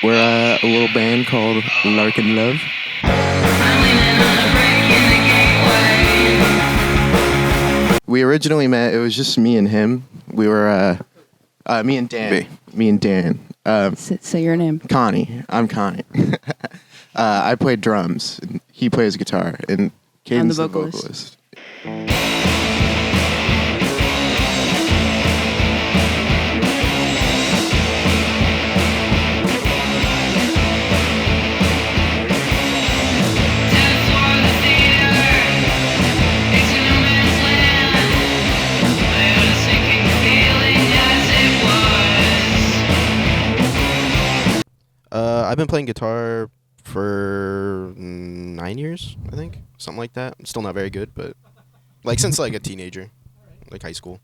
We're a little band called Larkin Love. We originally met, it was just me and him. We were, me and Dan. Me and Dan. Say your name. Connie. I'm Connie. I played drums. And he plays guitar. And Kayden's the vocalist. I've been playing guitar for 9 years, I think. Something like that. I'm still not very good, but since a teenager, high school.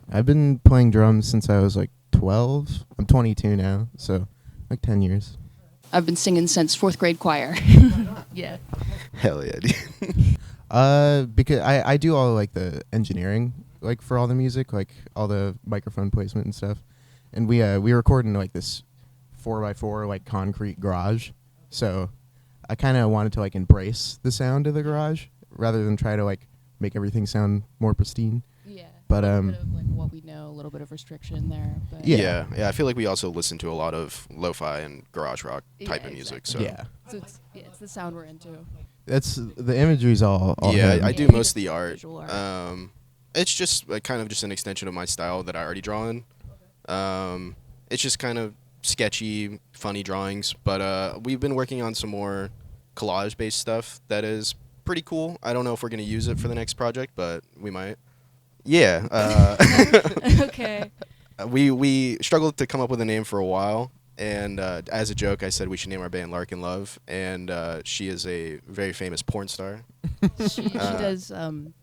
I've been playing drums since I was 12. I'm 22 now, so 10 years. I've been singing since 4th grade choir. Yeah. Hell yeah, dude. Because I do all the engineering for all the music, all the microphone placement and stuff. And we record in this 4x4 concrete garage. So I kind of wanted to embrace the sound of the garage rather than try to make everything sound more pristine. Yeah. But a bit of what we know, a little bit of restriction there. But yeah. I feel like we also listen to a lot of lo-fi and garage rock type of music. So yeah. So it's the sound we're into. That's the imagery's all yeah, him. I do most of the art. art. It's just kind of just an extension of my style that I already draw in. It's just kind of sketchy, funny drawings, but we've been working on some more collage-based stuff that is pretty cool. I don't know if we're going to use it for the next project, but we might. Yeah. Okay. We struggled to come up with a name for a while, and as a joke, I said we should name our band Larkin Love, and she is a very famous porn star. She does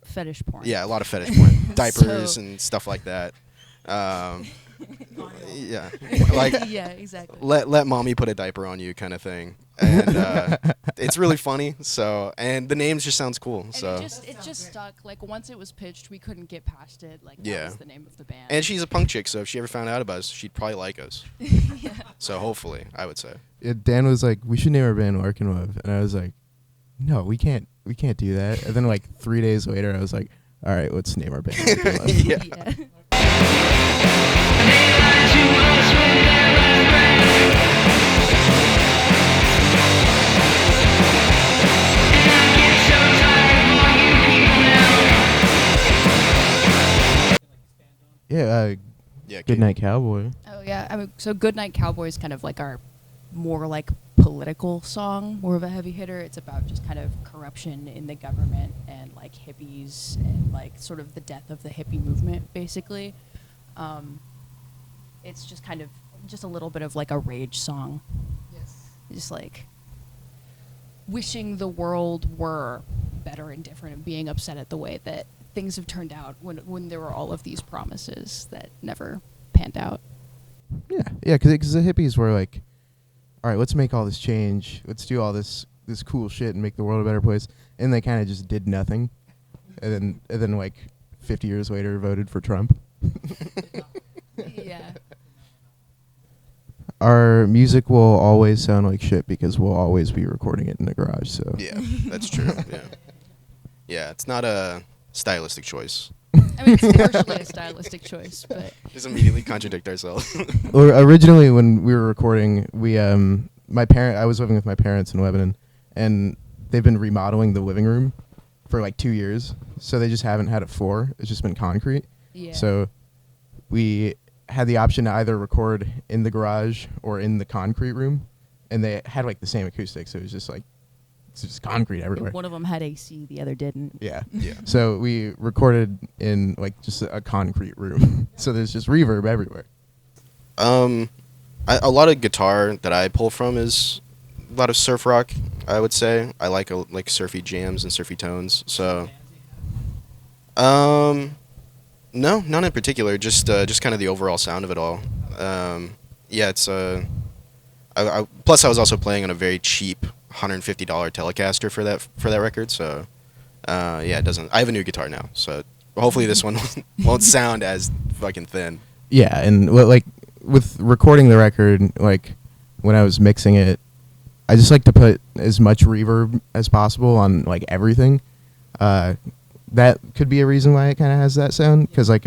fetish porn. Yeah, a lot of fetish porn. Diapers and stuff like that. Yeah, yeah, exactly. Let mommy put a diaper on you kind of thing, and it's really funny. So, and the name just sounds cool. And so it just stuck. Once it was pitched, we couldn't get past it. yeah. That was the name of the band. And she's a punk chick, so if she ever found out about us, she'd probably like us. Yeah. So hopefully, I would say. Dan was like, we should name our band Larkin Love, and I was like, no, we can't do that. And then 3 days later, I was like, all right, let's name our band Larkin Love. Yeah. Yeah, Goodnight Cowboy. Oh yeah, I mean, so Goodnight Cowboy is kind of our more political song, more of a heavy hitter. It's about just kind of corruption in the government and hippies and sort of the death of the hippie movement, basically. It's just kind of just a little bit of a rage song. Yes. Just wishing the world were better and different and being upset at the way that things have turned out when there were all of these promises that never panned out. Yeah, because the hippies were all right, let's make all this change. Let's do all this cool shit and make the world a better place. And they kind of just did nothing. And then 50 years later voted for Trump. Yeah. Our music will always sound like shit because we'll always be recording it in the garage. So Yeah, that's true. Yeah, it's not a stylistic choice. I mean, it's partially a stylistic choice, but Just immediately contradict ourselves. Originally, when we were recording, I was living with my parents in Lebanon, and they've been remodeling the living room for 2 years. So they just haven't had a floor. It's just been concrete. yeah. So we had the option to either record in the garage or in the concrete room, and they had the same acoustics. So it was just it's just concrete everywhere. One of them had AC, the other didn't. Yeah. Yeah. So we recorded in just a concrete room. So there's just reverb everywhere. A lot of guitar that I pull from is a lot of surf rock, I would say. I like surfy jams and surfy tones. So, no, none in particular. Just kind of the overall sound of it all. Yeah, it's plus I was also playing on a very cheap $150 Telecaster for that record. So, yeah, it doesn't. I have a new guitar now, so hopefully this one won't sound as fucking thin. Yeah, and with recording the record, when I was mixing it, I just like to put as much reverb as possible on like everything. That could be a reason why it kind of has that sound, because like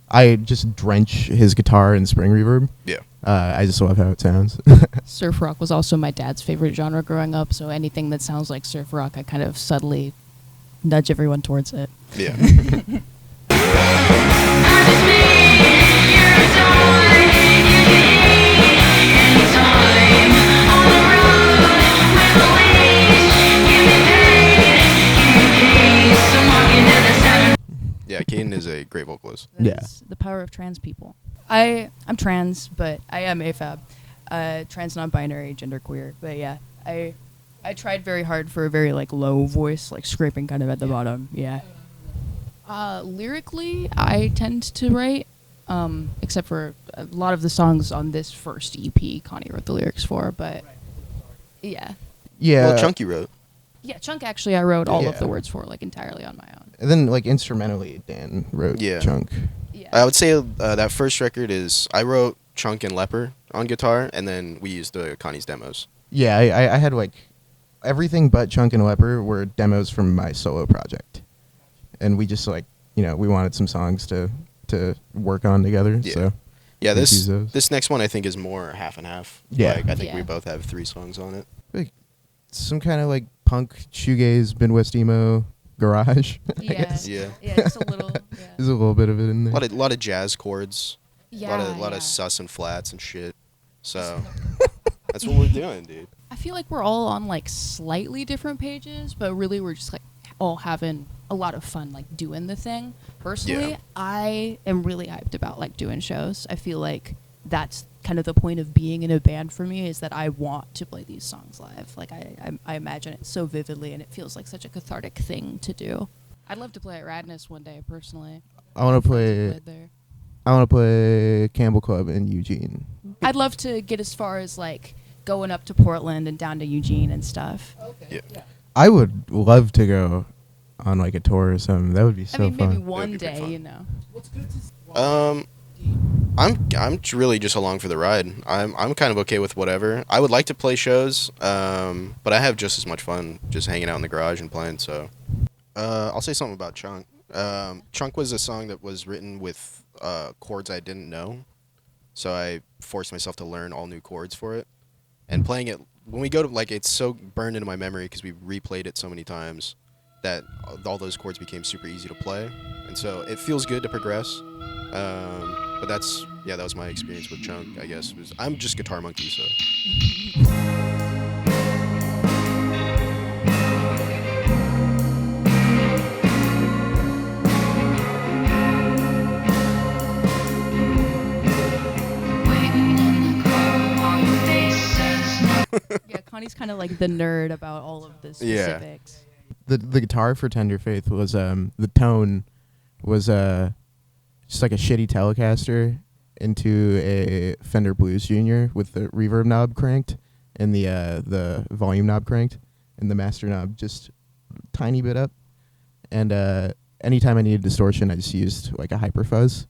I just drench his guitar in spring reverb. Yeah. I just love how it sounds. Surf rock was also my dad's favorite genre growing up, so anything that sounds like surf rock, I kind of subtly nudge everyone towards it. Yeah. Yeah, Kayden is a great vocalist. Yeah. Is the power of trans people. I'm trans, but I am AFAB, trans non-binary, genderqueer. But yeah, I tried very hard for a very like low voice, like scraping kind of at the bottom. Yeah. Lyrically, I tend to write, except for a lot of the songs on this first EP, Connie wrote the lyrics for. But yeah, Yeah. Well, Chunky wrote. yeah, Chunk actually I wrote all of Yeah. the words for like entirely on my own. And then like instrumentally, Dan wrote Yeah. Chunk. Yeah. I would say that first record is I wrote Chunk and Leper on guitar, and then we used Connie's demos. Yeah, I had like everything but Chunk and Leper were demos from my solo project, and we just like we wanted some songs to work on together. Yeah. So Yeah, let's this use those. this next one I think is more half and half. Yeah. Like, I think we Yeah. both have 3 songs on it. like some kind of like punk shoegaze Midwest emo garage. I Yeah. guess. Yeah. Yeah, just a little. Yeah. There's a little bit of it in there. A lot of jazz chords. Yeah, a lot yeah. of sus and flats and shit. So that's what we're doing, dude. I feel like we're all on like slightly different pages, but really we're just like all having a lot of fun like doing the thing. Personally, Yeah. I am really hyped about like doing shows. I feel like that's kind of the point of being in a band for me, is that I want to play these songs live. Like I imagine it so vividly, and it feels like such a cathartic thing to do. I'd love to play at Radness one day, personally. I want to Friends have play. played there. I want to play Campbell Club in Eugene. I'd love to get as far as like going up to Portland and down to Eugene and stuff. Yeah. I would love to go on like a tour or something. That would be so I mean, fun. maybe one be pretty day, fun. I'm really just along for the ride. I'm kind of okay with whatever. I would like to play shows, but I have just as much fun just hanging out in the garage and playing. So, I'll say something about Chunk. Chunk was a song that was written with chords I didn't know, so I forced myself to learn all new chords for it. And playing it, when we go to like, it's so burned into my memory because we replayed it so many times that all those chords became super easy to play, and so it feels good to progress. But that was my experience with Chunk, I guess. I'm just guitar monkey, so. Yeah, Connie's kind of like the nerd about all of the Yeah. specifics. The guitar for Tender Faith was the tone was just like a shitty Telecaster into a Fender Blues Junior with the reverb knob cranked and the volume knob cranked and the master knob just tiny bit up. And anytime I needed distortion, I just used like a hyper fuzz,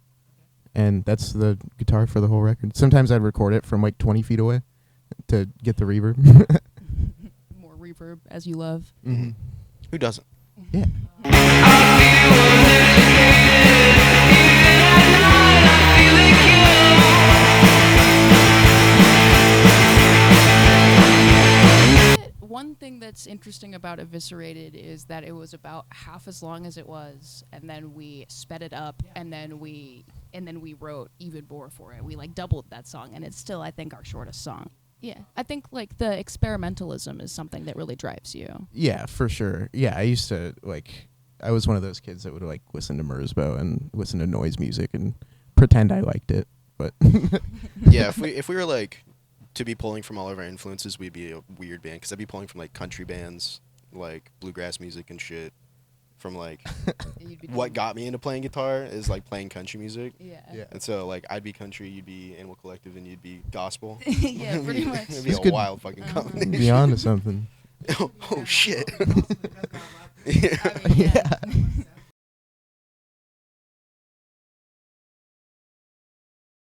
and that's the guitar for the whole record. Sometimes I'd record it from like 20 feet away to get the reverb. More reverb, as you love. Mm-hmm. Who doesn't? Yeah. One thing that's interesting about Eviscerated is that it was about half as long as it was, and then we sped it up, and then we wrote even more for it. We like doubled that song, and it's still, I think, our shortest song. Yeah, I think like the experimentalism is something that really drives you. Yeah, for sure. Yeah, I used to I was one of those kids that would like listen to Merzbow and listen to noise music and pretend I liked it, but Yeah, if we were like to be pulling from all of our influences, we'd be a weird band because I'd be pulling from like country bands, like bluegrass music and shit. From like what got me into playing guitar is like playing country music. Yeah. Yeah. And so like I'd be country, you'd be Animal Collective, and you'd be gospel. Yeah, pretty much. It'd be It's a good. wild fucking combination. be on to something. Oh shit. I mean, yeah.